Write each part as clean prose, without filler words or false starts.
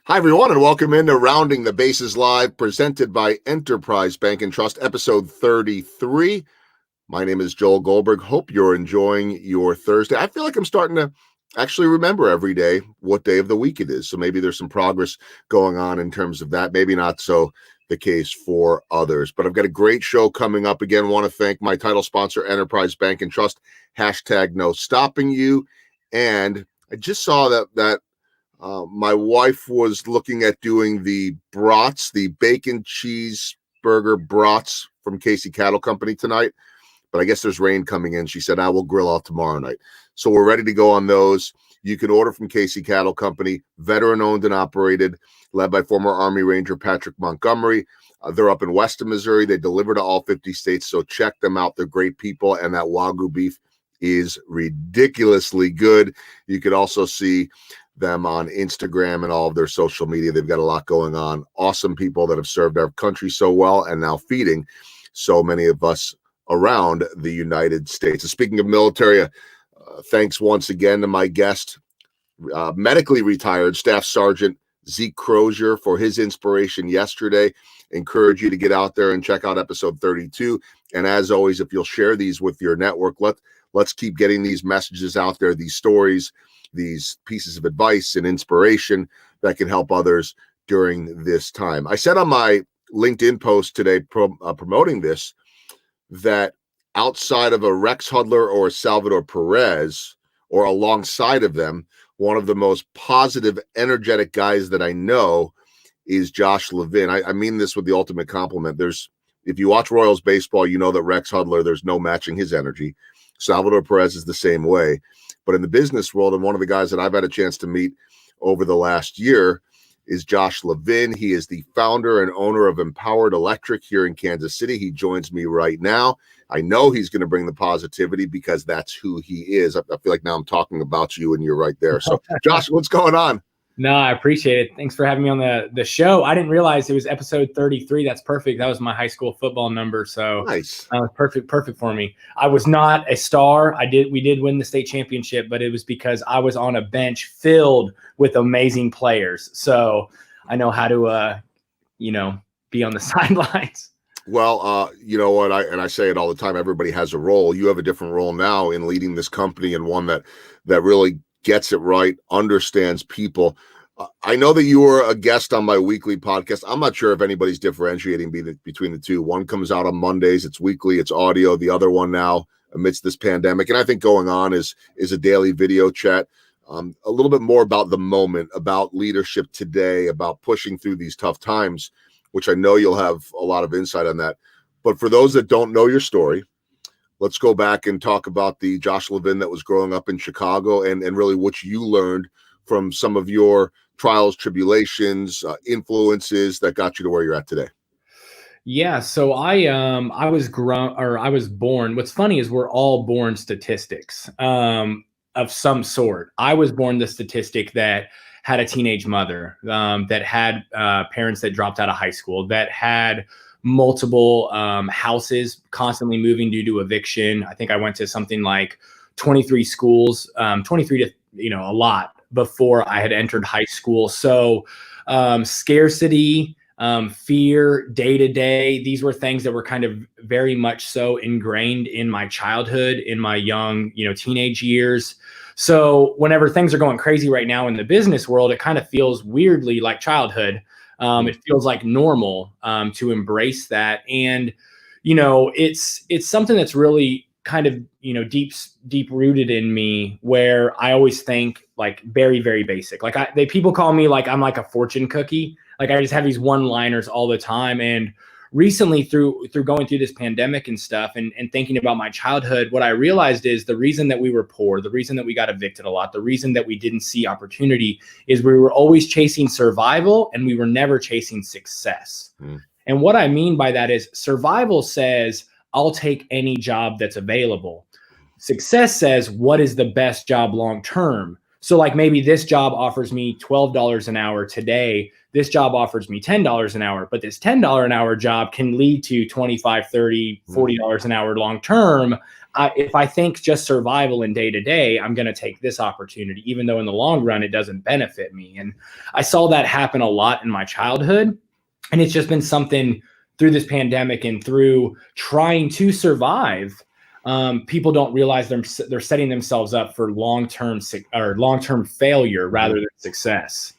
Hi, everyone, and welcome into Rounding the Bases Live, presented by Enterprise Bank and Trust, episode 33. My name is Joel Goldberg. Hope you're enjoying your Thursday. I feel like I'm starting to actually remember every day what day of the week it is. So maybe there's some progress going on in terms of that. Maybe not so the case for others. But I've got a great show coming up. Again, want to thank my title sponsor, Enterprise Bank and Trust, #NoStoppingYou. And I just saw that my wife was looking at doing the brats, the bacon cheeseburger brats from Casey Cattle Company tonight. But I guess there's rain coming in. She said, I will grill out tomorrow night. So we're ready to go on those. You can order from Casey Cattle Company, veteran owned and operated, led by former Army Ranger Patrick Montgomery. They're up in Weston, Missouri. They deliver to all 50 states. So check them out. They're great people. And that Wagyu beef is ridiculously good. You could also see them on Instagram and all of their social media. They've got a lot going on. Awesome people that have served our country so well and now feeding so many of us around the United States. And speaking of military, thanks once again to my guest, medically retired Staff Sergeant Zeke Crozier, for his inspiration yesterday. Encourage you to get out there and check out episode 32. And as always, if you'll share these with your network, let's keep getting these messages out there, these stories, these pieces of advice and inspiration that can help others during this time. I said on my LinkedIn post today promoting this, that outside of a Rex Hudler or a Salvador Perez, or alongside of them, one of the most positive, energetic guys that I know is Josh Levin. I mean this with the ultimate compliment. If you watch Royals baseball, you know that Rex Hudler, there's no matching his energy. Salvador Perez is the same way. But in the business world, and one of the guys that I've had a chance to meet over the last year is Josh Levin. He is the founder and owner of Empowered Electric here in Kansas City. He joins me right now. I know he's going to bring the positivity because that's who he is. I feel like now I'm talking about you and you're right there. So Josh, what's going on? No, I appreciate it. Thanks for having me on the show. I didn't realize it was episode 33. That's perfect. That was my high school football number. So nice. Perfect for me. I was not a star. We did win the state championship, but it was because I was on a bench filled with amazing players. So I know how to, be on the sidelines. Well, you know what? I say it all the time. Everybody has a role. You have a different role now in leading this company, and one that really gets it right, understands people. I know that you were a guest on my weekly podcast. I'm not sure if anybody's differentiating between the two. One comes out on Mondays. It's weekly. It's audio. The other one now, amidst this pandemic, and I think going on is a daily video chat. A little bit more about the moment, about leadership today, about pushing through these tough times, which I know you'll have a lot of insight on that. But for those that don't know your story, let's go back and talk about the Josh Levin that was growing up in Chicago and really what you learned from some of your trials, tribulations, influences that got you to where you're at today. Yeah. So I was born. What's funny is we're all born statistics of some sort. I was born the statistic that had a teenage mother, that had parents that dropped out of high school, that had multiple houses constantly moving due to eviction. I think I went to something like 23 schools, 23 to, a lot before I had entered high school. So scarcity, fear, day to day, these were things that were kind of very much so ingrained in my childhood, in my young, teenage years. So whenever things are going crazy right now in the business world, it kind of feels weirdly like childhood. It feels like normal to embrace that. And, it's something that's really kind of, deep rooted in me, where I always think like very, very basic. Like people call me like I'm like a fortune cookie. Like I just have these one-liners all the time. And recently through going through this pandemic and stuff and thinking about my childhood, what I realized is the reason that we were poor, the reason that we got evicted a lot, the reason that we didn't see opportunity is we were always chasing survival and we were never chasing success. And what I mean by that is survival says, I'll take any job that's available. Success says, what is the best job long-term? So like maybe this job offers me $12 an hour today. This job offers me $10 an hour, but this $10 an hour job can lead to $25, $30, $40 an hour long-term. if I think just survival and day to day, I'm going to take this opportunity, even though in the long run, it doesn't benefit me. And I saw that happen a lot in my childhood. And it's just been something through this pandemic and through trying to survive. People don't realize they're setting themselves up for long-term failure rather than success.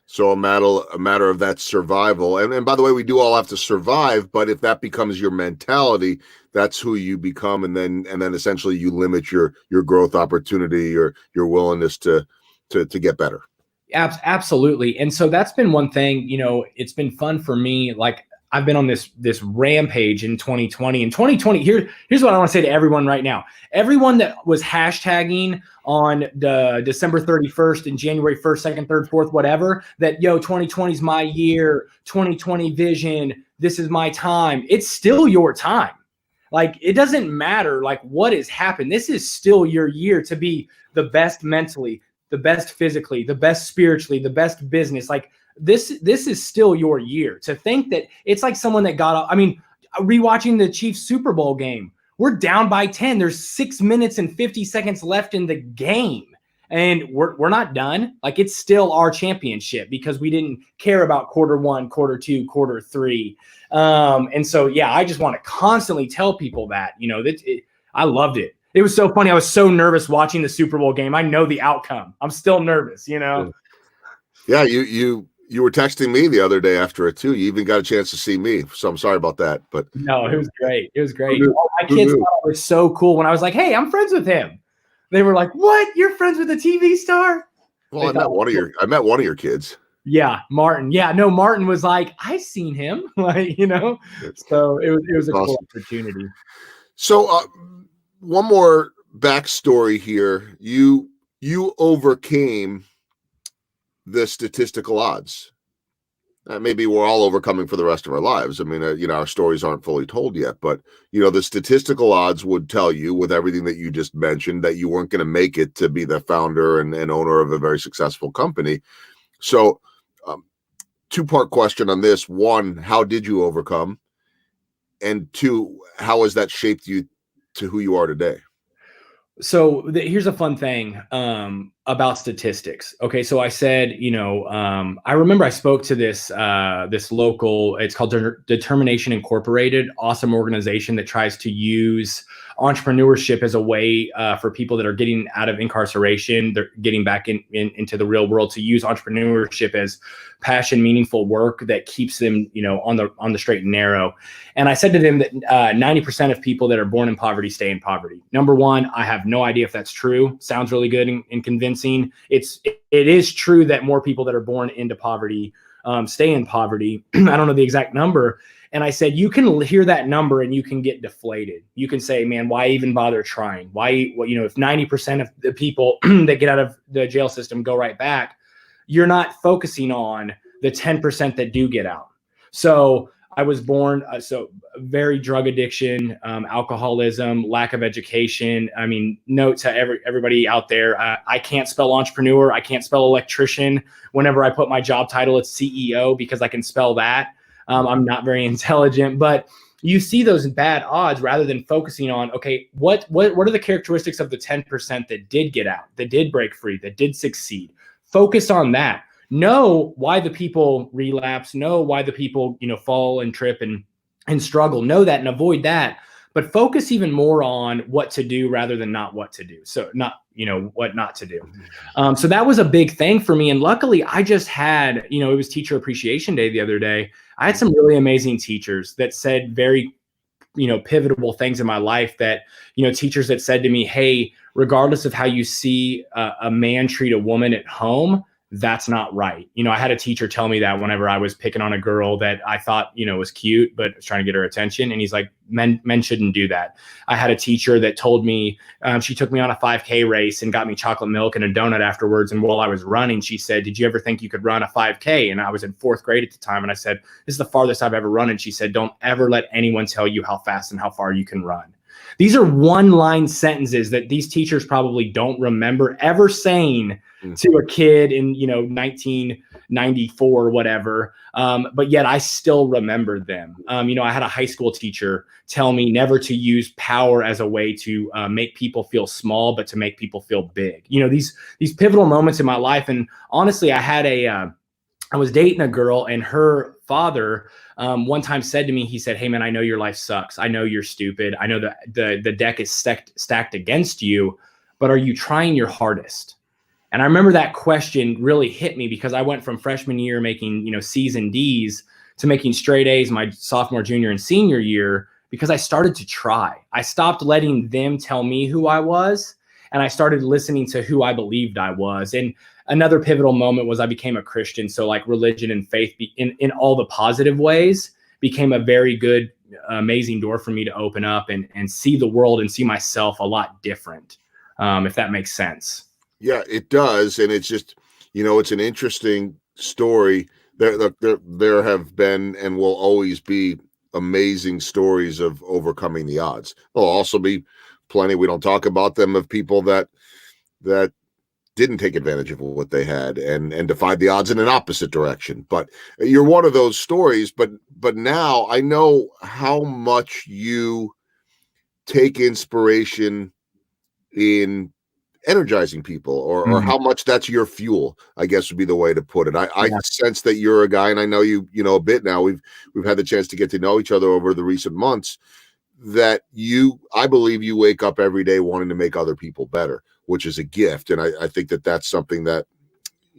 So a matter of that survival. And by the way, we do all have to survive, but if that becomes your mentality, that's who you become. And then essentially you limit your growth opportunity or your willingness to get better. Absolutely. And so that's been one thing, it's been fun for me. Like I've been on this rampage in 2020 and 2020. Here's what I want to say to everyone right now. Everyone that was hashtagging on the December 31st and January 1st, 2nd, 3rd, 4th, whatever, that 2020 is my year, 2020 vision. This is my time. It's still your time. Like, it doesn't matter like what has happened. This is still your year to be the best mentally, the best physically, the best spiritually, the best business. Like this is still your year. To think that it's like someone that rewatching the Chiefs Super Bowl game, we're down by 10. There's 6 minutes and 50 seconds left in the game. And we're not done. Like, it's still our championship because we didn't care about quarter 1, quarter 2, quarter 3. And so, yeah, I just want to constantly tell people that, I loved it. It was so funny. I was so nervous watching the Super Bowl game. I know the outcome. I'm still nervous, Yeah, you were texting me the other day after it too. You even got a chance to see me. So I'm sorry about that. But no, it was great. It was great. All my kids thought it was so cool when I was like, "Hey, I'm friends with him." They were like, "What? You're friends with a TV star?" Well, I met one of your kids. Yeah, Martin. Yeah, no, Martin was like, "I seen him." Like, So it was a cool opportunity. So one more backstory here. You overcame the statistical odds. Maybe we're all overcoming for the rest of our lives. I mean, our stories aren't fully told yet, but the statistical odds would tell you, with everything that you just mentioned, that you weren't going to make it to be the founder and owner of a very successful company. So, two-part question on this. One, how did you overcome? And two, how has that shaped you to who you are today? So here's a fun thing about statistics. Okay, so I said, I remember I spoke to this local. It's called Determination Incorporated, awesome organization that tries to use entrepreneurship as a way for people that are getting out of incarceration, they're getting back into the real world, to use entrepreneurship as passion, meaningful work that keeps them, on the straight and narrow. And I said to them that 90% of people that are born in poverty stay in poverty. Number one, I have no idea if that's true. Sounds really good and convincing. It is true that more people that are born into poverty stay in poverty. I don't know the exact number. And I said, you can hear that number and you can get deflated. You can say, man, why even bother trying? Why, if 90% of the people that get out of the jail system go right back, you're not focusing on the 10% that do get out. So I was born, very drug addiction, alcoholism, lack of education. I mean, note to everybody out there, I can't spell entrepreneur. I can't spell electrician. Whenever I put my job title, it's CEO because I can spell that. I'm not very intelligent, but you see those bad odds rather than focusing on, okay, what are the characteristics of the 10% that did get out, that did break free, that did succeed? Focus on that. Know why the people relapse, know why the people, fall and trip and struggle, know that and avoid that, but focus even more on what to do rather than not what to do. So what not to do. So that was a big thing for me. And luckily I just had, it was Teacher Appreciation Day the other day. I had some really amazing teachers that said very, pivotal things in my life that, teachers that said to me, hey, regardless of how you see a man treat a woman at home, that's not right. I had a teacher tell me that whenever I was picking on a girl that I thought, was cute, but was trying to get her attention. And he's like, men shouldn't do that. I had a teacher that told me, she took me on a 5K race and got me chocolate milk and a donut afterwards. And while I was running, she said, did you ever think you could run a 5K? And I was in 4th grade at the time. And I said, this is the farthest I've ever run. And she said, don't ever let anyone tell you how fast and how far you can run. These are one-line sentences that these teachers probably don't remember ever saying to a kid in, 94 or whatever. But yet I still remember them. I had a high school teacher tell me never to use power as a way to make people feel small, but to make people feel big. These pivotal moments in my life. And honestly, I was dating a girl, and her father one time said to me, he said, "Hey man, I know your life sucks. I know you're stupid. I know that the deck is stacked against you, but are you trying your hardest?" And I remember that question really hit me, because I went from freshman year making, C's and D's to making straight A's my sophomore, junior, and senior year, because I started to try. I stopped letting them tell me who I was, and I started listening to who I believed I was. And another pivotal moment was I became a Christian. So like religion and faith in all the positive ways became a very good, amazing door for me to open up and see the world and see myself a lot different, if that makes sense. Yeah, it does. And it's just, it's an interesting story. There have been and will always be amazing stories of overcoming the odds. There'll also be plenty, we don't talk about them, of people that didn't take advantage of what they had and defied the odds in an opposite direction. But you're one of those stories. But now I know how much you take inspiration in energizing people, or how much that's your fuel, I guess would be the way to put it. I sense that you're a guy, and I know you a bit now. We've had the chance to get to know each other over the recent months, that I believe you wake up every day wanting to make other people better, which is a gift. And I think that that's something that,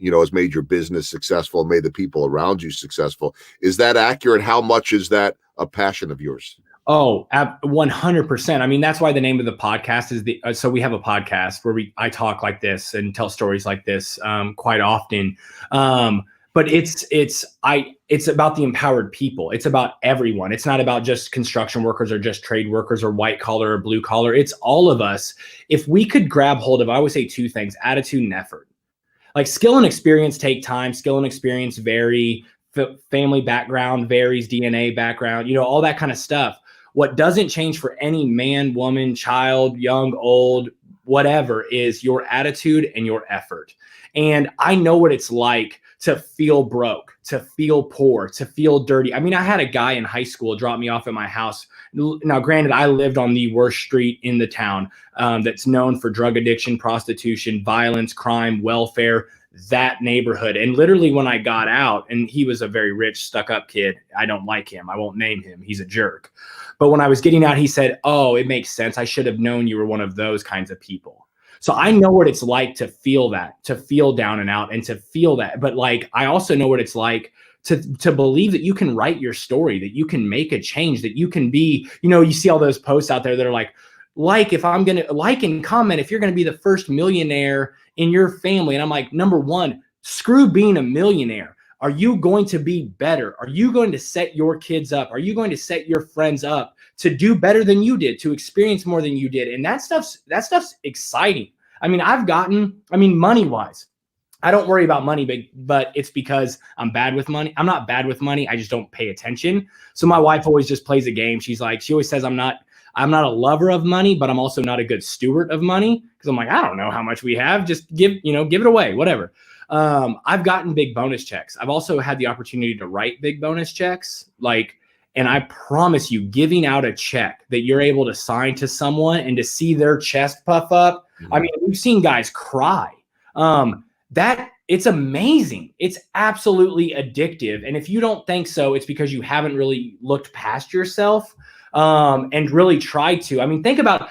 has made your business successful, made the people around you successful. Is that accurate? How much is that a passion of yours? Oh, 100%. I mean, that's why the name of the podcast is so we have a podcast where I talk like this and tell stories like this quite often. But it's about the empowered people. It's about everyone. It's not about just construction workers or just trade workers or white collar or blue collar. It's all of us. If we could grab hold of, I always say two things: attitude and effort. Like skill and experience take time. Skill and experience vary. Family background varies. DNA background, all that kind of stuff. What doesn't change for any man, woman, child, young, old, whatever, is your attitude and your effort. And I know what it's like to feel broke, to feel poor, to feel dirty. I mean, I had a guy in high school drop me off at my house. Now, granted, I lived on the worst street in the town that's known for drug addiction, prostitution, violence, crime, welfare, that neighborhood. And literally when I got out, and he was a very rich, stuck-up kid. I don't like him. I won't name him. He's a jerk. But when I was getting out, he said, "Oh, it makes sense. I should have known you were one of those kinds of people." So I know what it's like to feel that, to feel down and out, and to feel that. But like, I also know what it's like to believe that you can write your story, that you can make a change, that you can be, you see all those posts out there that are like if I'm going to like and comment, if you're going to be the first millionaire in your family. And I'm like, number one, screw being a millionaire. Are you going to be better? Are you going to set your kids up? Are you going to set your friends up to do better than you did, to experience more than you did? And that stuff's exciting. I mean, money-wise, I don't worry about money, but it's because I'm bad with money. I'm not bad with money. I just don't pay attention. So my wife always just plays a game. She always says I'm not a lover of money, but I'm also not a good steward of money, because I'm like, I don't know how much we have. Just give it away, whatever. I've gotten big bonus checks. I've also had the opportunity to write big bonus checks. And I promise you, giving out a check that you're able to sign to someone and to see their chest puff up. Mm-hmm. I mean, we've seen guys cry. That it's amazing. It's absolutely addictive. And if you don't think so, it's because you haven't really looked past yourself. And really tried to. I mean, think about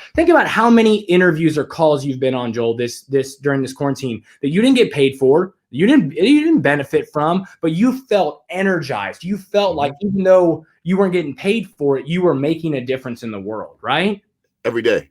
how many interviews or calls you've been on, Joel, this during this quarantine that you didn't get paid for, you didn't benefit from, but you felt energized. You felt like, even though you weren't getting paid for it, you were making a difference in the world, right? Every day.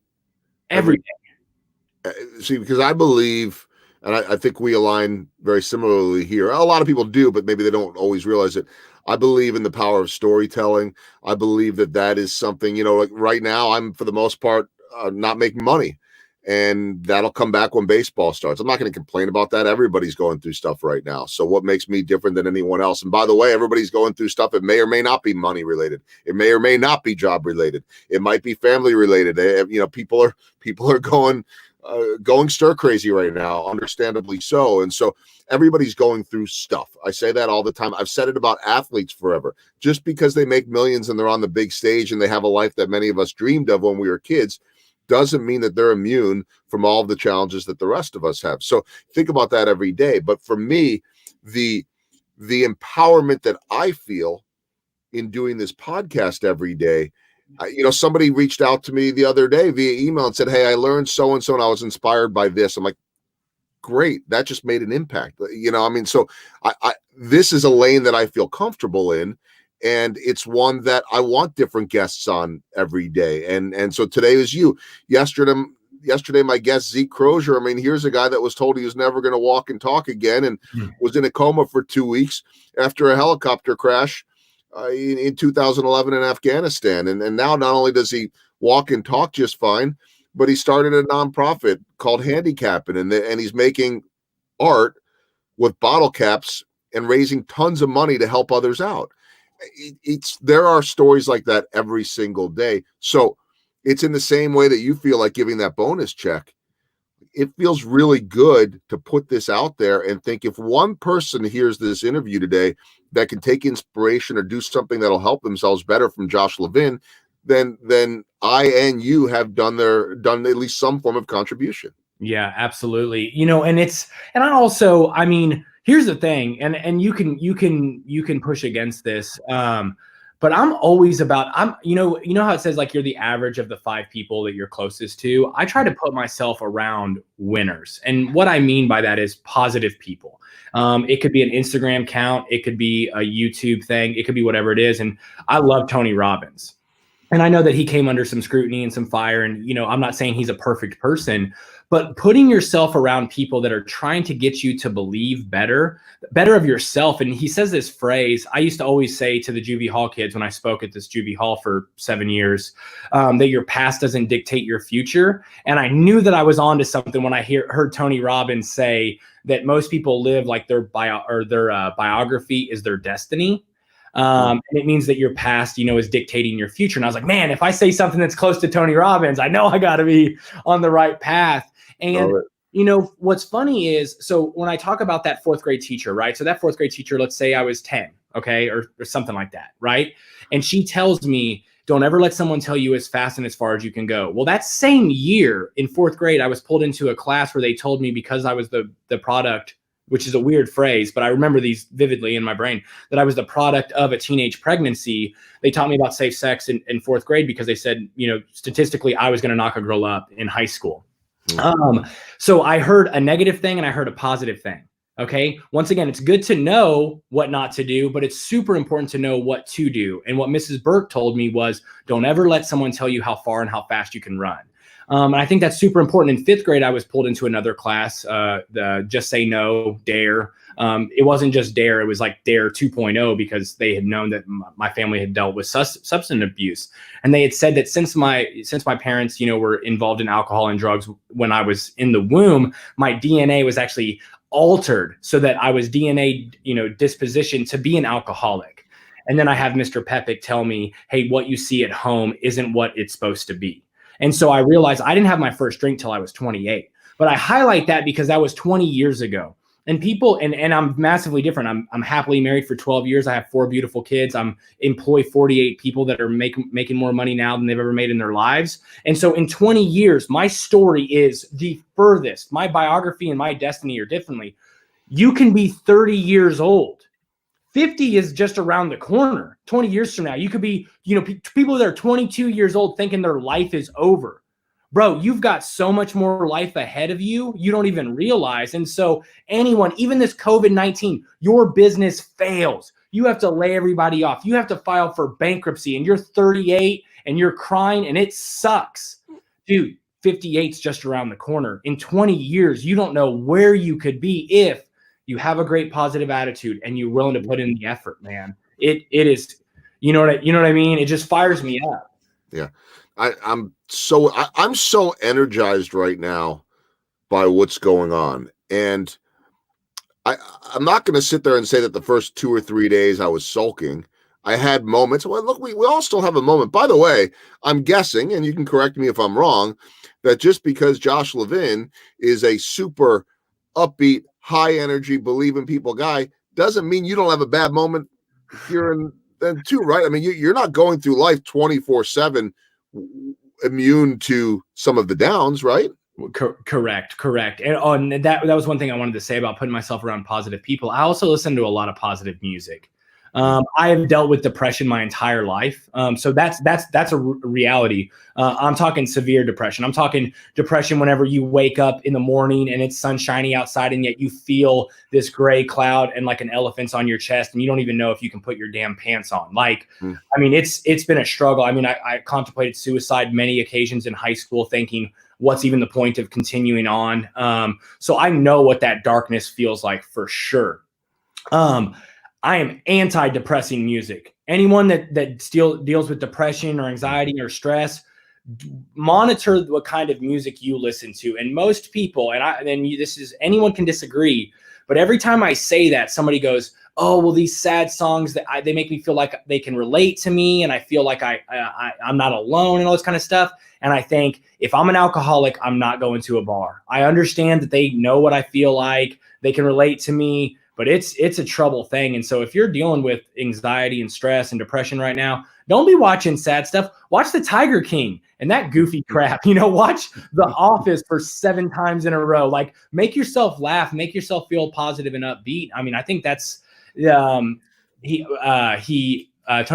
See, because I believe, and I think we align very similarly here. A lot of people do, but maybe they don't always realize it. I believe in the power of storytelling. I believe that is something, like right now, I'm for the most part not making money, and that'll come back when baseball starts. I'm not going to complain about that. Everybody's going through stuff right now. So what makes me different than anyone else? And by the way, everybody's going through stuff. It may or may not be money related. It may or may not be job related. It might be family related. People are going going stir crazy right now, understandably so. And so everybody's going through stuff. I say that all the time. I've said it about athletes forever. Just because they make millions and they're on the big stage and they have a life that many of us dreamed of when we were kids doesn't mean that they're immune from all of the challenges that the rest of us have. So think about that every day. But for me, the empowerment that I feel in doing this podcast every day, somebody reached out to me the other day via email and said, "Hey, I learned so and so, and I was inspired by this." I'm like, "Great, that just made an impact." So this is a lane that I feel comfortable in, and it's one that I want different guests on every day. And so today is you. Yesterday, my guest Zeke Crozier. I mean, here's a guy that was told he was never going to walk and talk again, and was in a coma for 2 weeks after a helicopter crash in 2011 in Afghanistan. And now not only does he walk and talk just fine, but he started a nonprofit called Handicapping, and he's making art with bottle caps and raising tons of money to help others out. There are stories like that every single day. So it's in the same way that you feel like giving that bonus check. It feels really good to put this out there and think, if one person hears this interview today that can take inspiration or do something that'll help themselves better from Josh Levin, then I and you have done at least some form of contribution. Yeah, absolutely. And I also, I mean, here's the thing, and you can push against this. But I'm always about, how it says like you're the average of the 5 people that you're closest to. I try to put myself around winners. And what I mean by that is positive people. It could be an Instagram account. It could be a YouTube thing. It could be whatever it is. And I love Tony Robbins. And I know that he came under some scrutiny and some fire. And, I'm not saying he's a perfect person, but putting yourself around people that are trying to get you to believe better of yourself. And he says this phrase, I used to always say to the Juvie Hall kids when I spoke at this Juvie Hall for 7 years, that your past doesn't dictate your future. And I knew that I was onto something when I heard Tony Robbins say that most people live like their biography is their destiny. And it means that your past, is dictating your future. And I was like, man, if I say something that's close to Tony Robbins, I know I got to be on the right path. And, what's funny is, so when I talk about that 4th grade teacher, right? So that 4th grade teacher, let's say I was 10, okay, or something like that, right? And she tells me, don't ever let someone tell you as fast and as far as you can go. Well, that same year in 4th grade, I was pulled into a class where they told me, because I was the product, which is a weird phrase, but I remember these vividly in my brain, that I was the product of a teenage pregnancy. They taught me about safe sex in 4th grade because they said, statistically, I was going to knock a girl up in high school. So I heard a negative thing and I heard a positive thing. Okay. Once again, it's good to know what not to do, but it's super important to know what to do. And what Mrs. Burke told me was, don't ever let someone tell you how far and how fast you can run. And I think that's super important. In 5th grade, I was pulled into another class, the Just Say No, DARE. It wasn't just DARE, it was like DARE 2.0, because they had known that my family had dealt with substance abuse. And they had said that since my parents, were involved in alcohol and drugs when I was in the womb, my DNA was actually altered so that I was DNA, dispositioned to be an alcoholic. And then I have Mr. Pepic tell me, hey, what you see at home isn't what it's supposed to be. And so I realized I didn't have my first drink till I was 28. But I highlight that because that was 20 years ago. And people, and I'm massively different. I'm happily married for 12 years. I have 4 beautiful kids. I'm employ 48 people that are making more money now than they've ever made in their lives. And so in 20 years, my story is the furthest. My biography and my destiny are differently. You can be 30 years old. 50 is just around the corner. 20 years from now, you could be, people that are 22 years old thinking their life is over. Bro, you've got so much more life ahead of you, you don't even realize. And so anyone, even this COVID-19, your business fails, you have to lay everybody off. You have to file for bankruptcy and you're 38 and you're crying and it sucks. Dude, 58's just around the corner. In 20 years, you don't know where you could be if you have a great positive attitude and you're willing to put in the effort, man. It is, you know what I mean? It just fires me up. Yeah. I'm so energized right now by what's going on. And I'm not going to sit there and say that the first 2 or 3 days I was sulking. I had moments. Well, look, we all still have a moment. By the way, I'm guessing, and you can correct me if I'm wrong, that just because Josh Levin is a super upbeat, high energy, believe in people guy, doesn't mean you don't have a bad moment here and then too, right? I mean, you're not going through life 24/7 immune to some of the downs, right? Correct. And that was one thing I wanted to say about putting myself around positive people. I also listen to a lot of positive music. I have dealt with depression my entire life, so that's a reality. I'm talking severe depression. I'm talking depression whenever you wake up in the morning and it's sunshiny outside, and yet you feel this gray cloud and like an elephant's on your chest, and you don't even know if you can put your damn pants on. Like, I mean, it's been a struggle. I mean, I contemplated suicide many occasions in high school, thinking, what's even the point of continuing on? So I know what that darkness feels like for sure. I am anti-depressing music. Anyone that still deals with depression or anxiety or stress, monitor what kind of music you listen to. And most people, this is, anyone can disagree, but every time I say that, somebody goes, "Oh, well, these sad songs they make me feel like they can relate to me, and I feel like I'm not alone," and all this kind of stuff. And I think, if I'm an alcoholic, I'm not going to a bar. I understand that they know what I feel like, they can relate to me, but it's a trouble thing. And so if you're dealing with anxiety and stress and depression right now, don't be watching sad stuff. Watch the Tiger King and that goofy crap. Watch The Office for 7 times in a row. Like, make yourself laugh, make yourself feel positive and upbeat. I mean, I think that's Tony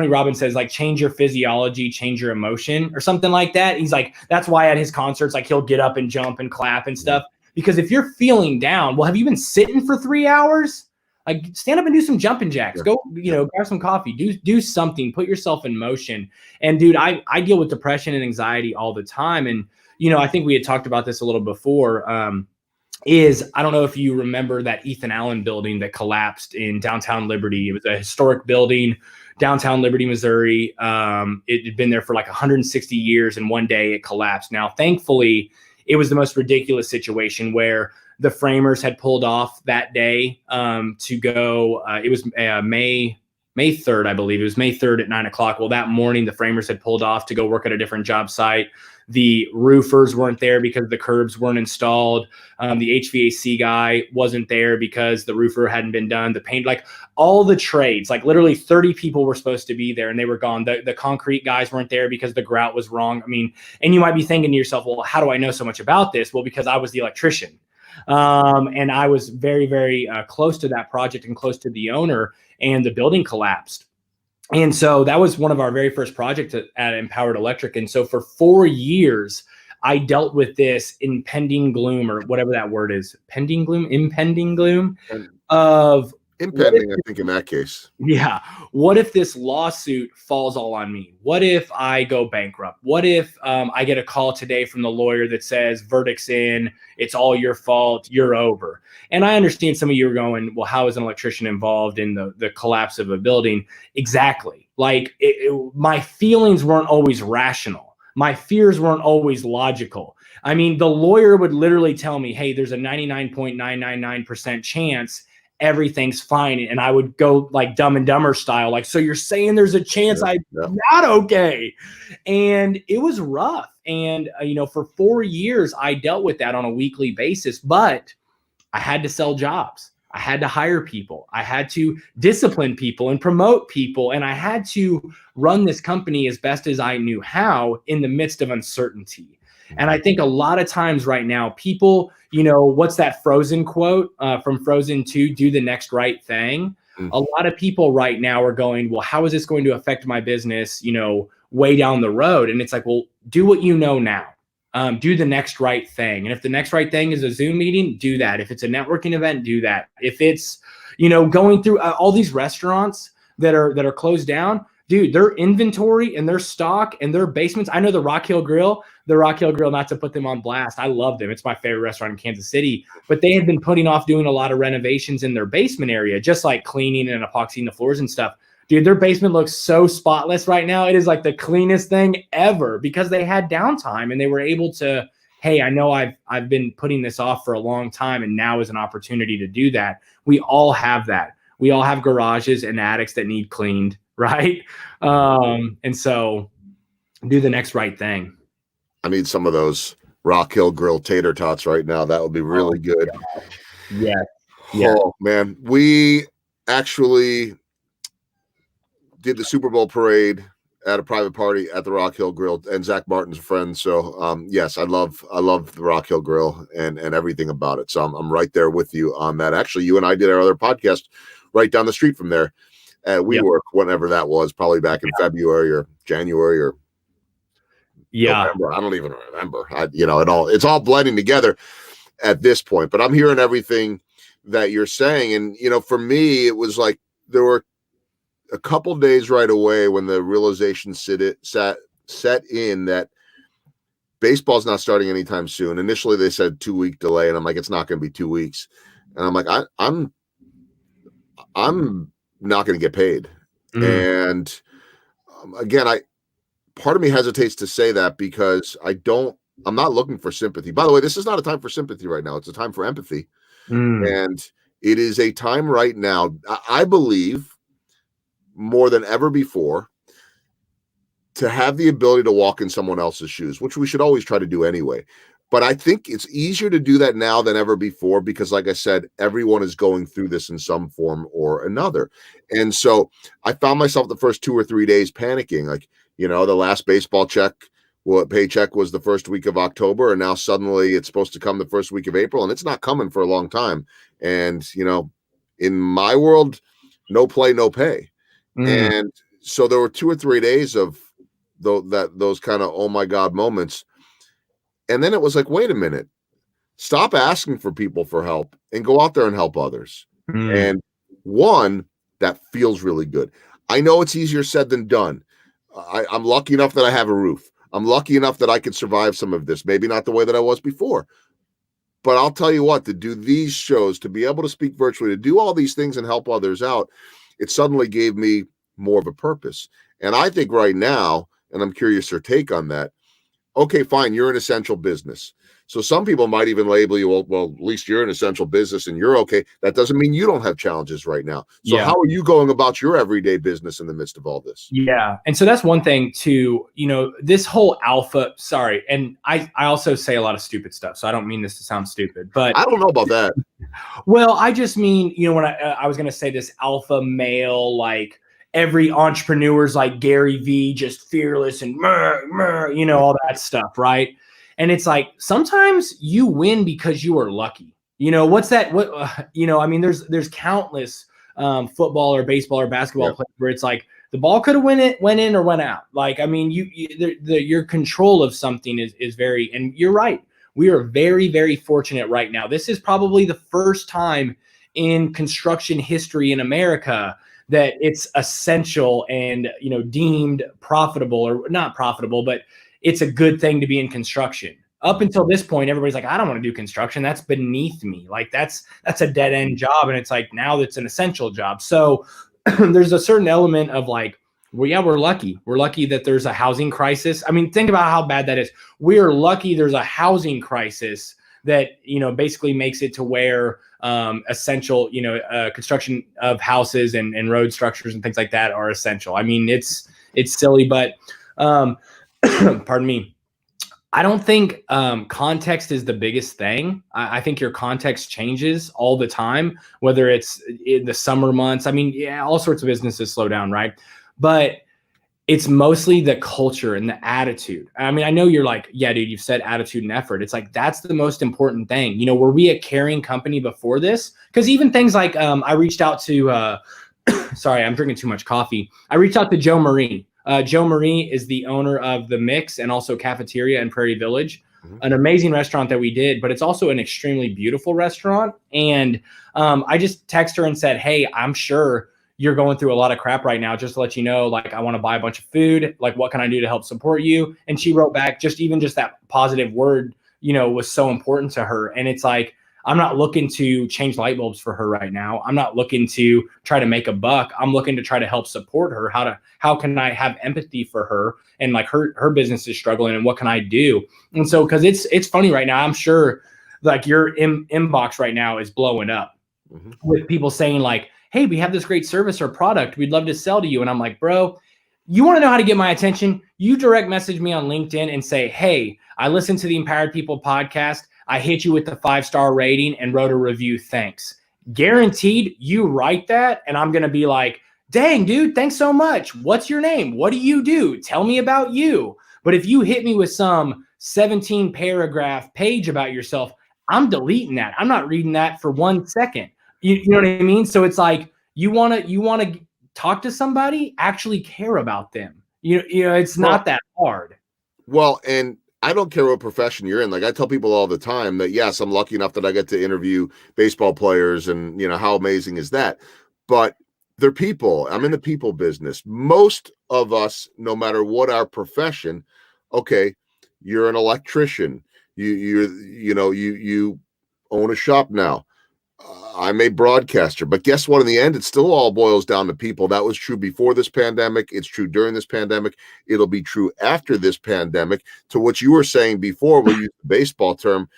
Robbins says, like, change your physiology, change your emotion, or something like that. He's like, that's why at his concerts, like, he'll get up and jump and clap and stuff. Because if you're feeling down, well, have you been sitting for 3 hours? Like, stand up and do some jumping jacks. Go, grab some coffee. Do something. Put yourself in motion. And dude, I deal with depression and anxiety all the time. And I think we had talked about this a little before. I don't know if you remember that Ethan Allen building that collapsed in downtown Liberty. It was a historic building, downtown Liberty, Missouri. It had been there for like 160 years, and one day it collapsed. Now, thankfully, it was the most ridiculous situation where the framers had pulled off that day to go. It was May 3rd, I believe. It was May 3rd at 9:00. Well, that morning, the framers had pulled off to go work at a different job site. The roofers weren't there because the curbs weren't installed. The HVAC guy wasn't there because the roofer hadn't been done. The paint, like, all the trades, like literally 30 people were supposed to be there and they were gone. The concrete guys weren't there because the grout was wrong. I mean, and you might be thinking to yourself, well, how do I know so much about this? Well, because I was the electrician. And I was very, very close to that project and close to the owner, and the building collapsed. And so that was one of our very first projects at Empowered Electric. And so for 4 years, I dealt with this impending gloom, or whatever that word is, impending gloom of impending, I think, in that case. Yeah. What if this lawsuit falls all on me? What if I go bankrupt? What if I get a call today from the lawyer that says, verdict's in, it's all your fault, you're over? And I understand some of you are going, well, how is an electrician involved in the collapse of a building? Exactly. Like, my feelings weren't always rational. My fears weren't always logical. I mean, the lawyer would literally tell me, hey, there's a 99.999% chance everything's fine. And I would go like Dumb and Dumber style, like, so you're saying there's a chance I'm not okay? And it was rough. And, for 4 years, I dealt with that on a weekly basis, but I had to sell jobs. I had to hire people. I had to discipline people and promote people. And I had to run this company as best as I knew how in the midst of uncertainty. And I think a lot of times right now, people, what's that Frozen quote from Frozen 2, do the next right thing? A lot of people right now are going, well, how is this going to affect my business, way down the road? And it's like, well, do what you know now. Do the next right thing. And if the next right thing is a Zoom meeting, do that. If it's a networking event, do that. If it's, going through all these restaurants that are closed down, dude, their inventory and their stock and their basements. I know the Rock Hill Grill, not to put them on blast. I love them. It's my favorite restaurant in Kansas City, but they had been putting off doing a lot of renovations in their basement area, just like cleaning and epoxying the floors and stuff. Dude, their basement looks so spotless right now. It is like the cleanest thing ever because they had downtime and they were able to, hey, I know I've been putting this off for a long time, and now is an opportunity to do that. We all have that. We all have garages and attics that need cleaned, right? And so do the next right thing. I need some of those Rock Hill Grill tater tots right now. That would be really good. Gosh. Yeah. Yeah. Oh man, we actually did the Super Bowl parade at a private party at the Rock Hill Grill, and Zach Martin's a friend. So yes, I love the Rock Hill Grill and everything about it. So I'm right there with you on that. Actually, you and I did our other podcast right down the street from there at WeWork, whenever that was, probably back in February or January or November. I don't even remember. It's all blending together at this point. But I'm hearing everything that you're saying, and for me, it was like there were a couple days right away when the realization set in that baseball's not starting anytime soon. Initially, they said 2-week delay, and I'm like, it's not going to be 2 weeks. And I'm like, I'm not going to get paid. And again, part of me hesitates to say that because I'm not looking for sympathy. By the way, this is not a time for sympathy right now. It's a time for empathy. And it is a time right now, I believe, more than ever before, to have the ability to walk in someone else's shoes, which we should always try to do anyway. But I think it's easier to do that now than ever before because, like I said, everyone is going through this in some form or another. And so I found myself the first 2 or 3 days panicking. Like, the last baseball paycheck was the first week of October, and now suddenly it's supposed to come the first week of April, and it's not coming for a long time. And, in my world, no play, no pay. And so there were 2 or 3 days of those kind of, oh my God, moments. And then it was like, wait a minute, stop asking for people for help and go out there and help others. And one, that feels really good. I know it's easier said than done. I'm lucky enough that I have a roof. I'm lucky enough that I can survive some of this. Maybe not the way that I was before. But I'll tell you what, to do these shows, to be able to speak virtually, to do all these things and help others out, it suddenly gave me more of a purpose. And I think right now, and I'm curious your take on that, okay, fine, you're an essential business. So some people might even label you, well, at least you're an essential business and you're okay. That doesn't mean you don't have challenges right now. So how are you going about your everyday business in the midst of all this? Yeah. And so that's one thing too, this whole alpha, sorry. And I also say a lot of stupid stuff. So I don't mean this to sound stupid, but I don't know about that. Well, I just mean, when I was going to say this alpha male, like every entrepreneur's like Gary V, just fearless and all that stuff. Right. And it's like, sometimes you win because you are lucky. What's that? There's countless football or baseball or basketball players where it's like the ball could have went in or went out. Like, your control of something is very, and you're right. We are very, very fortunate right now. This is probably the first time in construction history in America that it's essential and, deemed profitable, or not profitable, but it's a good thing to be in construction. Up until this point, everybody's like, I don't want to do construction. That's beneath me. Like that's a dead end job. And it's like, now that's an essential job. So there's a certain element of like, well, yeah, we're lucky. We're lucky that there's a housing crisis. Think about how bad that is. We are lucky there's a housing crisis that, basically makes it to where essential, construction of houses and road structures and things like that are essential. It's silly, but pardon me. I don't think context is the biggest thing. I think your context changes all the time, whether it's in the summer months. All sorts of businesses slow down, right? But it's mostly the culture and the attitude. I know you're like, yeah, dude, you've said attitude and effort. It's like, that's the most important thing. Were we a caring company before this? Because even things like I reached out to, sorry, I'm drinking too much coffee. I reached out to Joe Marie. Joe Marie is the owner of The Mix and also Cafeteria in Prairie Village, an amazing restaurant that we did, but it's also an extremely beautiful restaurant. And I just texted her and said, hey, I'm sure you're going through a lot of crap right now. Just to let you know, like, I want to buy a bunch of food. Like, what can I do to help support you? And she wrote back, just that positive word, was so important to her. And it's like, I'm not looking to change light bulbs for her right now. I'm not looking to try to make a buck. I'm looking to try to help support her. How can I have empathy for her? And like her business is struggling, and what can I do? And so, cause it's funny right now. I'm sure like your inbox right now is blowing up with people saying like, hey, we have this great service or product we'd love to sell to you. And I'm like, bro, you want to know how to get my attention? You direct message me on LinkedIn and say, hey, I listened to the Empowered People podcast. I hit you with the 5-star rating and wrote a review. Thanks. Guaranteed you write that. And I'm going to be like, dang, dude, thanks so much. What's your name? What do you do? Tell me about you. But if you hit me with some 17 paragraph page about yourself, I'm deleting that. I'm not reading that for 1 second. You know what I mean? So it's like, you want to talk to somebody, actually care about them. You know, it's not that hard. Well, and I don't care what profession you're in. Like I tell people all the time that, yes, I'm lucky enough that I get to interview baseball players and, how amazing is that? But they're people. I'm in the people business. Most of us, no matter what our profession, okay, you're an electrician. You own a shop now. I'm a broadcaster, but guess what? In the end, it still all boils down to people. That was true before this pandemic. It's true during this pandemic. It'll be true after this pandemic. To what you were saying before, we'll use the baseball term.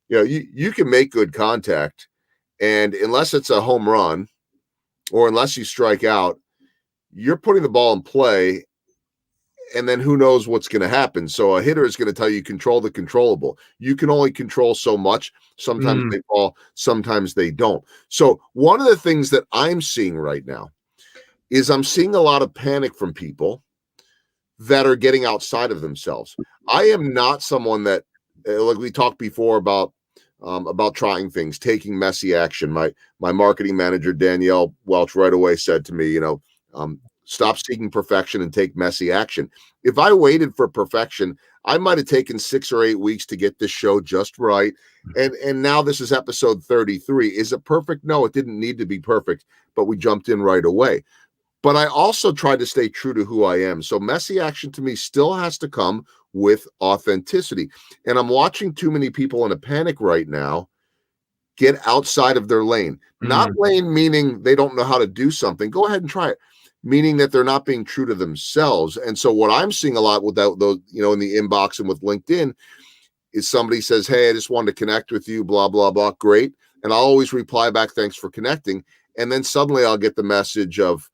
You can make good contact, and unless it's a home run or unless you strike out, you're putting the ball in play. And then who knows what's going to happen. So a hitter is going to tell you control the controllable. You can only control so much. Sometimes they fall, sometimes they don't. So one of the things that I'm seeing right now is I'm seeing a lot of panic from people that are getting outside of themselves. I am not someone that, like we talked before about trying things, taking messy action. My marketing manager, Danielle Welch, right away said to me, stop seeking perfection and take messy action. If I waited for perfection, I might have taken 6 or 8 weeks to get this show just right. And now this is episode 33. Is it perfect? No, it didn't need to be perfect, but we jumped in right away. But I also tried to stay true to who I am. So messy action to me still has to come with authenticity. And I'm watching too many people in a panic right now get outside of their lane. Not lane meaning they don't know how to do something. Go ahead and try it. Meaning that they're not being true to themselves. And so what I'm seeing a lot with those, in the inbox and with LinkedIn is somebody says, hey, I just wanted to connect with you, blah, blah, blah. Great. And I'll always reply back, thanks for connecting. And then suddenly I'll get the message of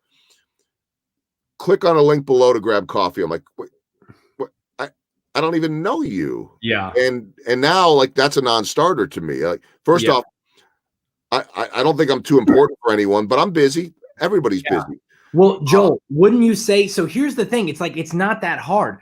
click on a link below to grab coffee. I'm like, what? I don't even know you. Yeah. And now like that's a non-starter to me. Like first off, I don't think I'm too important for anyone, but I'm busy. Everybody's busy. Well, Joel, wouldn't you say, so here's the thing. It's like, it's not that hard.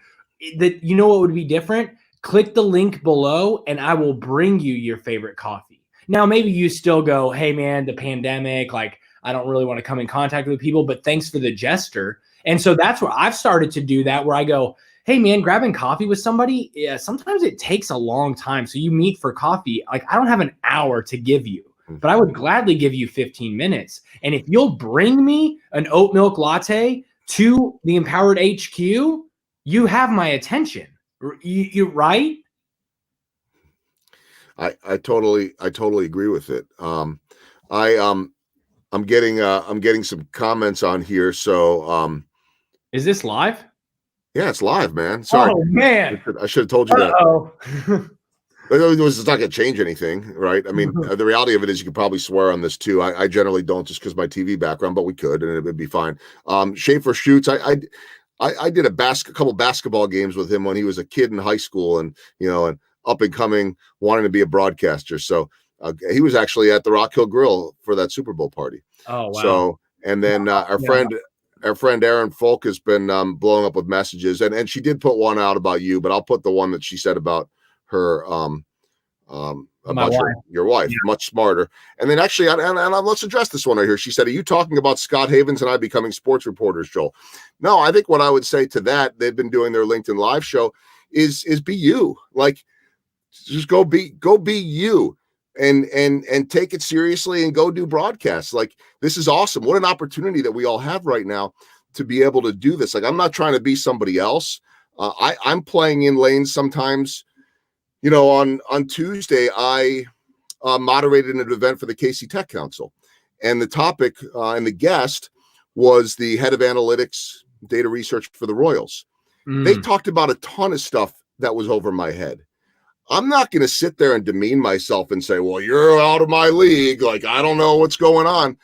That you know what would be different? Click the link below and I will bring you your favorite coffee. Now, maybe you still go, hey man, the pandemic, like I don't really want to come in contact with people, but thanks for the gesture. And so that's where I've started to do that, where I go, hey man, grabbing coffee with somebody, sometimes it takes a long time. So you meet for coffee. Like I don't have an hour to give you, but I would gladly give you 15 minutes. And if you'll bring me an oat milk latte to the Empowered HQ, you have my attention. You right? I totally agree with it. I'm getting some comments on here. So is this live? Yeah, it's live, man. Sorry. Oh man. I should have told you that. It's not going to change anything, right? I mean, the reality of it is you could probably swear on this too. I generally don't just because my TV background, but we could, and it would be fine. Schaefer Shoots. I did a couple basketball games with him when he was a kid in high school, and and up and coming, wanting to be a broadcaster. So he was actually at the Rock Hill Grill for that Super Bowl party. Oh wow! So and then our friend Erin Folk has been blowing up with messages, and she did put one out about you, but I'll put the one that she said about her about your wife. Much smarter. And then actually, and let's address this one right here. She said, are you talking about Scott Havens and I becoming sports reporters, Joel? No, I think what I would say to that, they've been doing their LinkedIn live show is be you. Like just go be you and take it seriously and go do broadcasts. Like this is awesome. What an opportunity that we all have right now to be able to do this. Like I'm not trying to be somebody else. I'm playing in lanes sometimes. On Tuesday, I moderated an event for the KC Tech Council, and the topic and the guest was the head of analytics data research for the Royals. They talked about a ton of stuff that was over my head. I'm not going to sit there and demean myself and say, well, you're out of my league. Like, I don't know what's going on.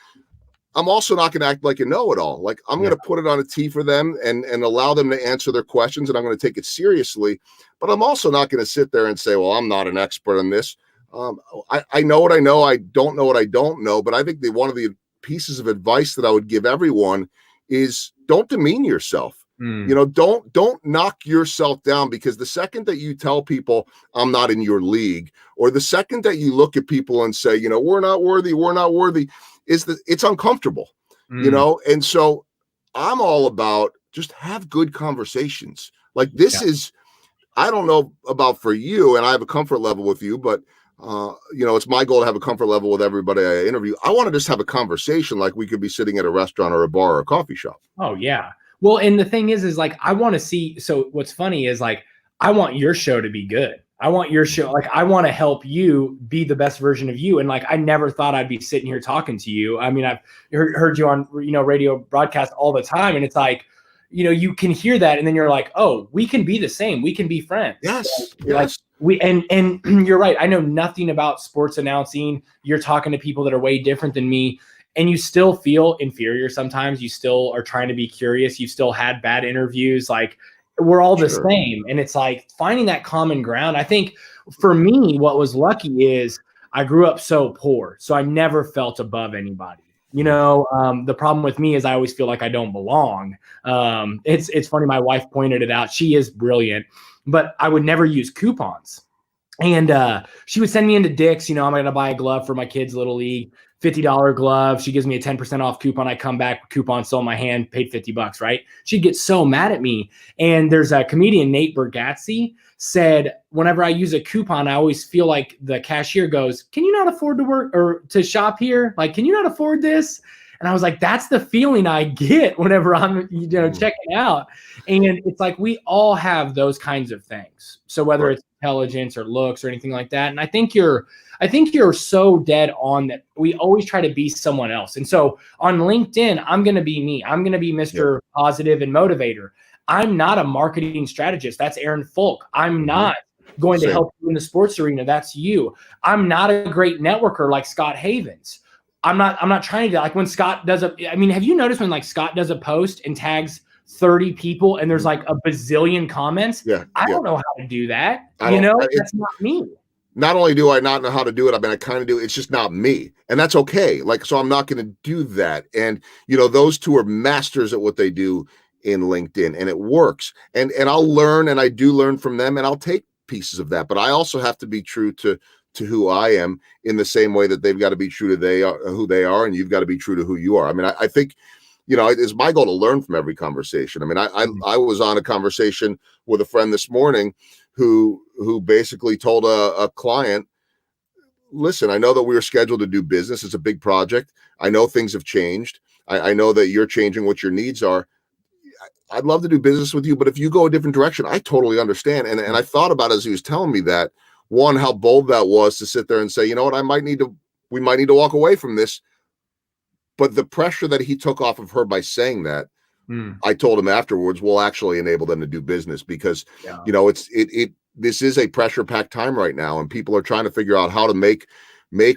I'm also not going to act like a know-it-all. Like I'm Yeah. going to put it on a tee for them and allow them to answer their questions, and I'm going to take it seriously. But I'm also not going to sit there and say, well, I'm not an expert on this. I know what I know. I don't know what I don't know. But I think one of the pieces of advice that I would give everyone is don't demean yourself. Mm. Don't knock yourself down, because the second that you tell people I'm not in your league, or the second that you look at people and say, we're not worthy, it's uncomfortable, Mm. and so I'm all about just have good conversations. Like Yeah. this is, I don't know about for you, and I have a comfort level with you, but it's my goal to have a comfort level with everybody I interview. I want to just have a conversation like we could be sitting at a restaurant or a bar or a coffee shop. Oh yeah. Well, and the thing is like, I want to see. So what's funny is like, I want your show to be good. I want your show, like, I want to help you be the best version of you. And like, I never thought I'd be sitting here talking to you. I mean, I've heard you on, radio broadcast all the time. And it's like, you can hear that. And then you're like, oh, we can be the same. We can be friends. Yes. Like and you're right. I know nothing about sports announcing. You're talking to people that are way different than me. And you still feel inferior sometimes. You still are trying to be curious. You've still had bad interviews. Like, we're all the same. And it's like finding that common ground. I think for me, what was lucky is I grew up so poor. So I never felt above anybody. The problem with me is I always feel like I don't belong. It's funny. My wife pointed it out. She is brilliant, but I would never use coupons. And she would send me into Dick's, I'm going to buy a glove for my kids' little league, $50 glove. She gives me a 10% off coupon. I come back, coupon still in my hand, paid $50, right? She'd get so mad at me. And there's a comedian, Nate Bargatze, said, whenever I use a coupon, I always feel like the cashier goes, can you not afford to work or to shop here? Like, can you not afford this? And I was like, that's the feeling I get whenever I'm, checking out. And it's like, we all have those kinds of things. So whether it's intelligence or looks or anything like that. And I think you're so dead on that. We always try to be someone else. And so on LinkedIn, I'm going to be me. I'm going to be Mr. Positive and Motivator. I'm not a marketing strategist. That's Aaron Folk. I'm not going to help you in the sports arena. That's you. I'm not a great networker like Scott Havens. I'm not trying to, like, when Scott does have you noticed when like Scott does a post and tags 30 people and there's like a bazillion comments? Yeah. I don't know how to do that. That's not me. Not only do I not know how to do it, I kind of do. It's just not me. And that's okay. Like, so I'm not going to do that. And, those two are masters at what they do in LinkedIn, and it works. And I'll learn, and I do learn from them, and I'll take pieces of that. But I also have to be true to who I am, in the same way that they've got to be true to who they are, and you've got to be true to who you are. I think, it's my goal to learn from every conversation. I was on a conversation with a friend this morning who basically told a client, listen, I know that we were scheduled to do business. It's a big project. I know things have changed. I know that you're changing what your needs are. I'd love to do business with you, but if you go a different direction, I totally understand. And I thought about, as he was telling me that, one, how bold that was to sit there and say, you know what, we might need to walk away from this. But the pressure that he took off of her by saying that, I told him afterwards, will actually enable them to do business, because, this is a pressure-packed time right now, and people are trying to figure out how to make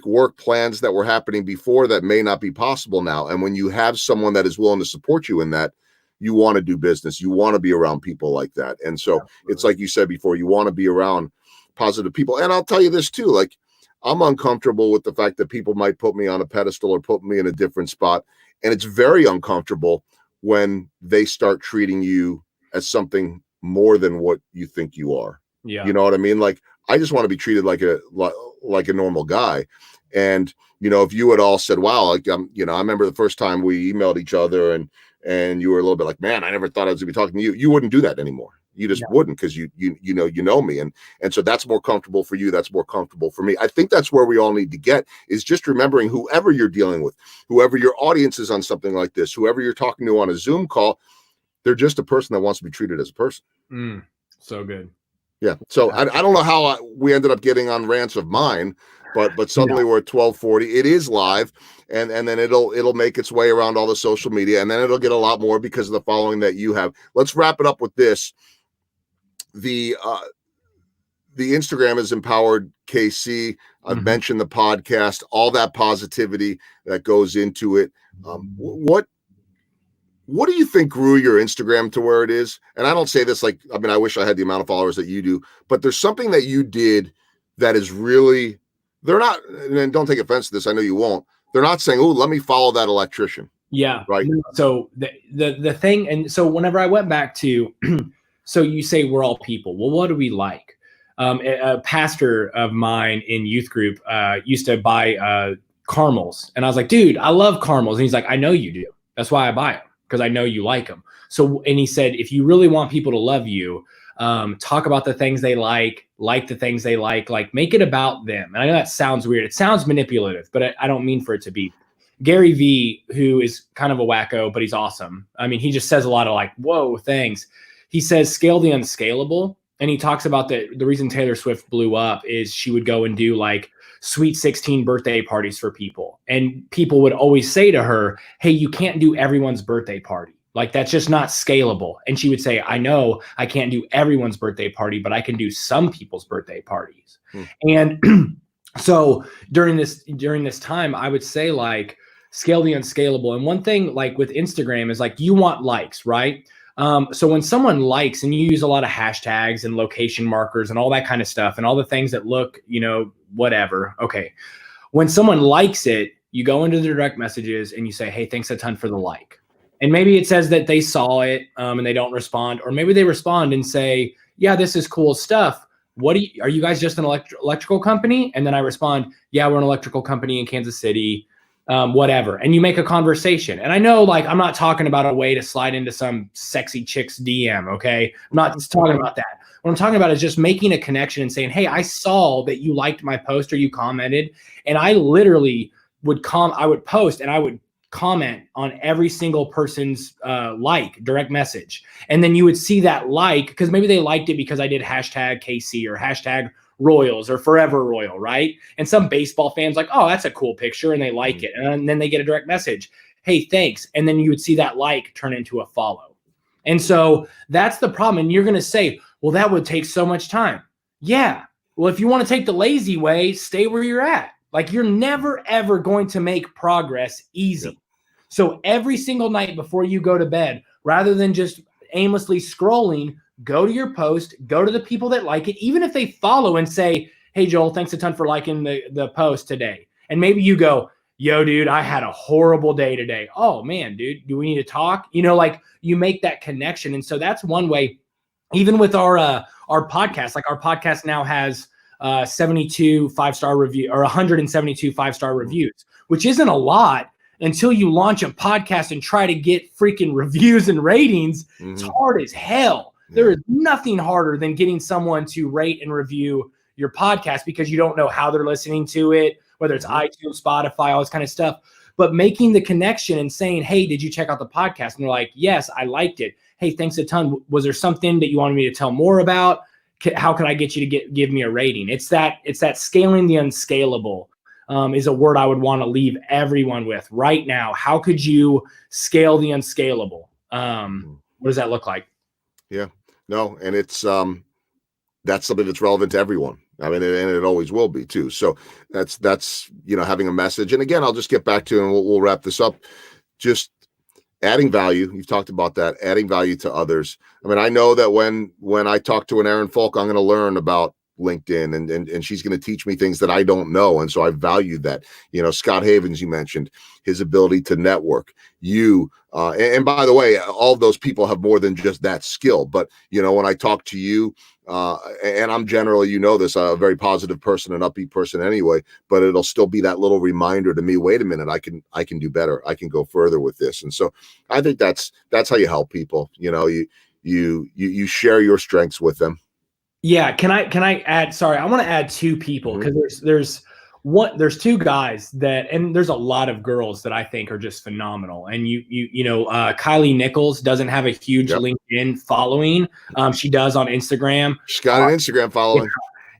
work plans that were happening before that may not be possible now. And when you have someone that is willing to support you in that, you want to do business. You want to be around people like that. And so it's like you said before, you want to be around positive people. And I'll tell you this too, like, I'm uncomfortable with the fact that people might put me on a pedestal or put me in a different spot. And it's very uncomfortable when they start treating you as something more than what you think you are. Yeah. You know what I mean? Like, I just want to be treated like a normal guy. And, if you had all said, wow, like, I remember the first time we emailed each other and you were a little bit like, man, I never thought I was gonna be talking to you. You wouldn't do that anymore. You just wouldn't, because you know me. And so that's more comfortable for you. That's more comfortable for me. I think that's where we all need to get, is just remembering whoever you're dealing with, whoever your audience is on something like this, whoever you're talking to on a Zoom call, they're just a person that wants to be treated as a person. So good. Yeah. So I don't know how we ended up getting on rants of mine, but suddenly we're at 12:40. It is live, and then it'll make its way around all the social media, and then it'll get a lot more because of the following that you have. Let's wrap it up with this. The the Instagram has empowered KC. I've mentioned the podcast, all that positivity that goes into it. What do you think grew your Instagram to where it is? And I don't say this like, I mean, I wish I had the amount of followers that you do, but there's something that you did that is really, they're not, and don't take offense to this, I know you won't. They're not saying, oh, let me follow that electrician. Yeah. Right. So the thing, and so whenever I went back to, so you say we're all people. Well, what do we like? A pastor of mine in youth group used to buy caramels. And I was like, dude, I love caramels. And he's like, I know you do. That's why I buy them, because I know you like them. So, and he said, if you really want people to love you, talk about the things they like the things they like make it about them. And I know that sounds weird. It sounds manipulative, but I don't mean for it to be. Gary V, who is kind of a wacko, but he's awesome. I mean, he just says a lot of like, whoa, things. He says, scale the unscalable. And he talks about the reason Taylor Swift blew up is she would go and do like sweet 16 birthday parties for people. And people would always say to her, hey, you can't do everyone's birthday party. Like, that's just not scalable. And she would say, I know I can't do everyone's birthday party, but I can do some people's birthday parties. And so during this time, I would say like scale the unscalable. And one thing like with Instagram is like, you want likes, right? So when someone likes, and you use a lot of hashtags and location markers and all that kind of stuff and all the things that look, whatever. Okay. When someone likes it, you go into the direct messages and you say, hey, thanks a ton for the like. And maybe it says that they saw it and they don't respond, or maybe they respond and say, yeah, this is cool stuff. Are you guys just an electrical company? And then I respond, yeah, we're an electrical company in Kansas City. Whatever. And you make a conversation. And I know, like, I'm not talking about a way to slide into some sexy chick's DM. Okay. I'm not just talking about that. What I'm talking about is just making a connection and saying, hey, I saw that you liked my post or you commented. And I literally would post and I would comment on every single person's direct message. And then you would see that because maybe they liked it because I did hashtag KC or hashtag Royals or Forever Royal, right? And some baseball fans like, oh, that's a cool picture, and they like it. And then they get a direct message, hey, thanks. And then you would see that like turn into a follow. And so that's the problem. And you're going to say, well, that would take so much time. Yeah. Well, if you want to take the lazy way, stay where you're at. Like, you're never, ever going to make progress easy. Yep. So every single night before you go to bed, rather than just aimlessly scrolling, go to your post, go to the people that like it, even if they follow and say, hey, Joel, thanks a ton for liking the post today. And maybe you go, yo, dude, I had a horrible day today. Oh, man, dude, do we need to talk? Like, you make that connection. And so that's one way, even with our podcast. Like, our podcast now has 72 5-star review or 172 5-star reviews, which isn't a lot until you launch a podcast and try to get freaking reviews and ratings. It's hard as hell. There is nothing harder than getting someone to rate and review your podcast, because you don't know how they're listening to it, whether it's iTunes, Spotify, all this kind of stuff. But making the connection and saying, hey, did you check out the podcast? And they're like, yes, I liked it. Hey, thanks a ton. Was there something that you wanted me to tell more about? How can I get you to give me a rating? It's that scaling the unscalable is a word I would want to leave everyone with right now. How could you scale the unscalable? What does that look like? Yeah, no. And it's, that's something that's relevant to everyone. I mean, and it always will be too. So that's, having a message. And again, I'll just get back to, and we'll wrap this up. Just adding value. You've talked about that, adding value to others. I mean, I know that when I talk to an Erin Falk, I'm going to learn about LinkedIn and she's going to teach me things that I don't know. And so I value that. Scott Havens, you mentioned his ability to network. And by the way, all of those people have more than just that skill. But, when I talk to you, and I'm generally, this, a very positive person, an upbeat person anyway, but it'll still be that little reminder to me, wait a minute, I can do better. I can go further with this. And so I think that's how you help people. You share your strengths with them. Yeah. Can I add, sorry, I want to add two people, because there's two guys and there's a lot of girls that I think are just phenomenal. And Kylie Nichols doesn't have a huge LinkedIn following. She does on Instagram. She's got an Instagram following.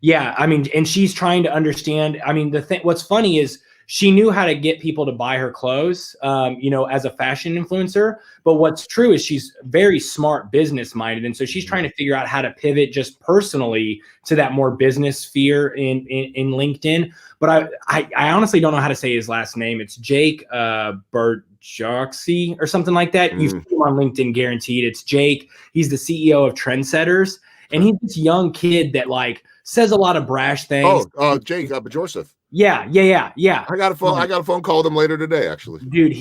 Yeah. I mean, and she's trying to understand. I mean, what's funny is she knew how to get people to buy her clothes, as a fashion influencer. But what's true is she's very smart, business minded. And so she's trying to figure out how to pivot just personally to that more business sphere in LinkedIn. But I honestly don't know how to say his last name. It's Jake Berjoxy or something like that. You see him on LinkedIn, guaranteed. It's Jake. He's the CEO of Trendsetters. And he's this young kid that like says a lot of brash things. Jake Bajorsev. Yeah. I got a phone call with him later today, actually. Dude,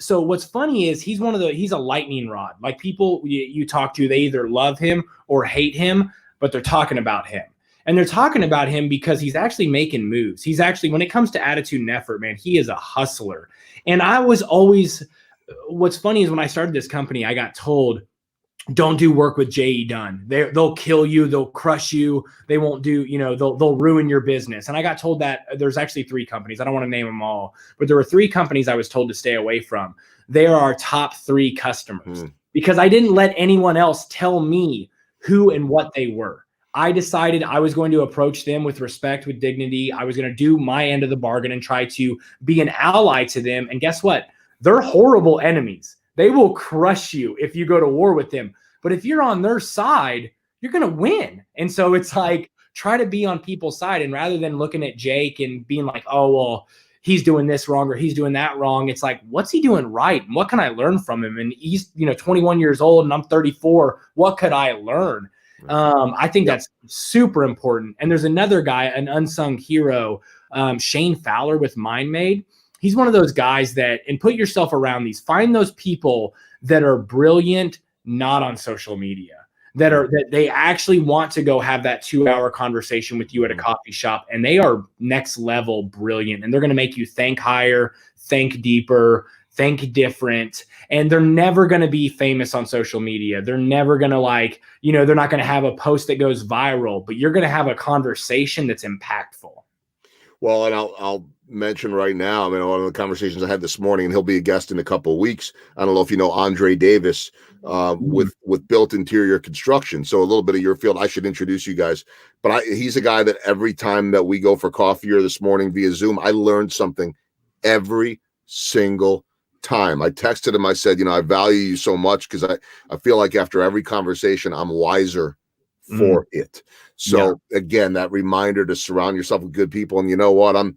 so what's funny is he's a lightning rod. Like people you talk to, they either love him or hate him, but they're talking about him. And they're talking about him because he's actually making moves. He's actually, when it comes to attitude and effort, man, he is a hustler. And what's funny is when I started this company, I got told, don't do work with J.E. Dunn. They'll kill you. They'll crush you. They won't do, they'll ruin your business. And I got told that there's actually 3 companies. I don't want to name them all, but there were 3 companies I was told to stay away from. They are our top 3 customers because I didn't let anyone else tell me who and what they were. I decided I was going to approach them with respect, with dignity. I was going to do my end of the bargain and try to be an ally to them. And guess what? They're horrible enemies. They will crush you if you go to war with them. But if you're on their side, you're going to win. And so it's like, try to be on people's side. And rather than looking at Jake and being like, oh, well, he's doing this wrong or he's doing that wrong. It's like, what's he doing right? And what can I learn from him? And he's, 21 years old and I'm 34. What could I learn? I think that's super important. And there's another guy, an unsung hero, Shane Fowler with MindMade. He's one of those guys and put yourself around these, find those people that are brilliant, not on social media, that they actually want to go have that 2-hour conversation with you at a coffee shop. And they are next level brilliant. And they're going to make you think higher, think deeper, think different. And they're never going to be famous on social media. They're never going to they're not going to have a post that goes viral, but you're going to have a conversation that's impactful. Well, and I'll mention right now, one of the conversations I had this morning, and he'll be a guest in a couple of weeks. I don't know if you know Andre Davis with Built Interior Construction. So a little bit of your field. I should introduce you guys. But he's a guy that every time that we go for coffee or this morning via Zoom, I learned something every single time. I texted him. I said, I value you so much because I feel like after every conversation, I'm wiser for it. So again, that reminder to surround yourself with good people. And you know what? I'm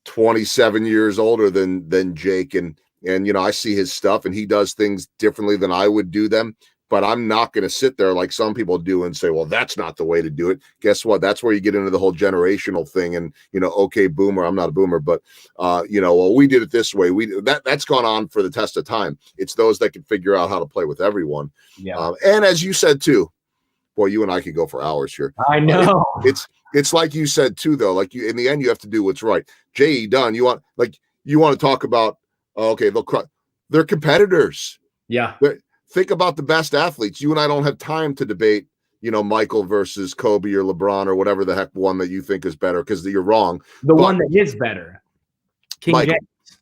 27 years older than Jake, and I see his stuff and he does things differently than I would do them. But I'm not going to sit there like some people do and say, well, that's not the way to do it. Guess what? That's where you get into the whole generational thing. And, okay, boomer, I'm not a boomer, but, well, we did it this way. That's gone on for the test of time. It's those that can figure out how to play with everyone. Yeah. And as you said, too, boy, you and I could go for hours here. I know. It's like you said, too, though, like in the end, you have to do what's right. J.E. Dunn, you want to talk about, okay, they're competitors. Yeah. Think about the best athletes. You and I don't have time to debate, Michael versus Kobe or LeBron or whatever the heck one that you think is better, because you're wrong. One that is better. King Michael, James.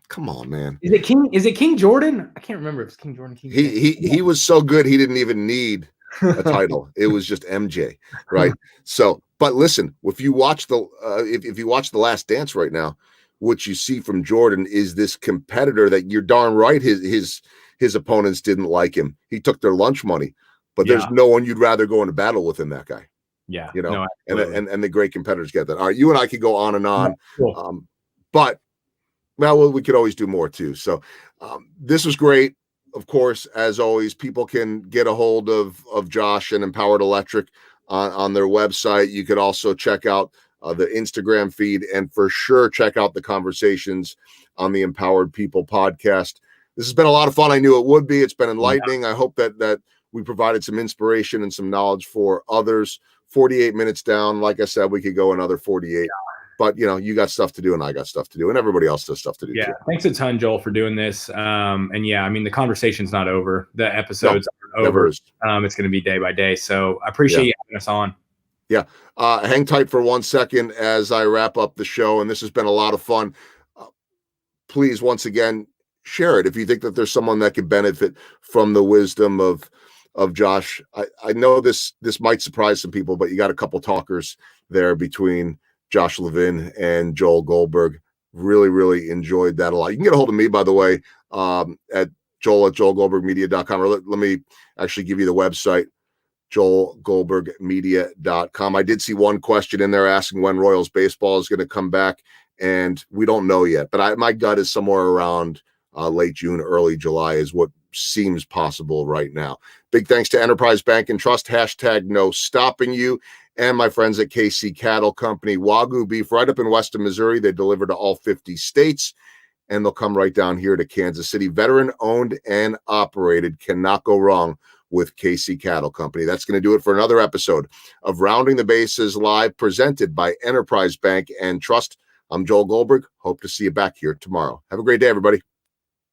Come on, man. Is it King Jordan? I can't remember if it's King Jordan. He was so good he didn't even need a title. It was just MJ, right? So, but listen, if you watch if you watch The Last Dance right now, what you see from Jordan is this competitor that you're darn right his opponents didn't like him. He took their lunch money, but there's no one you'd rather go into battle with than that guy. Yeah. No, and the great competitors get that. All right. You and I could go on and on. Cool. But we could always do more too. So this was great. Of course, as always, people can get a hold of Josh and Empowered Electric on their website. You could also check out the Instagram feed, and for sure check out the conversations on the Empowered People podcast. This has been a lot of fun. I knew it would be. It's been enlightening. I hope that we provided some inspiration and some knowledge for others. 48 minutes down. Like I said, we could go another 48. But, you got stuff to do and I got stuff to do and everybody else does stuff to do. Yeah. Too. Thanks a ton, Joel, for doing this. And the conversation's not over. The episodes aren't over. It's going to be day by day. So I appreciate you having us on. Yeah. Hang tight for 1 second as I wrap up the show. And this has been a lot of fun. Please, once again, share it if you think that there's someone that could benefit from the wisdom of Josh. I know this might surprise some people, but you got a couple talkers there between Josh Levin and Joel Goldberg. Really, really enjoyed that a lot. You can get a hold of me, by the way, at joel@joelgoldbergmedia.com. Or let me actually give you the website, joelgoldbergmedia.com. I did see one question in there asking when Royals baseball is going to come back, and we don't know yet. But my gut is somewhere around late June, early July is what seems possible right now. Big thanks to Enterprise Bank and Trust, hashtag no stopping you, and my friends at KC Cattle Company. Wagyu beef right up in western Missouri. They deliver to all 50 states, and they'll come right down here to Kansas City. Veteran owned and operated. Cannot go wrong with KC Cattle Company. That's going to do it for another episode of Rounding the Bases Live, presented by Enterprise Bank and Trust. I'm Joel Goldberg. Hope to see you back here tomorrow. Have a great day, everybody.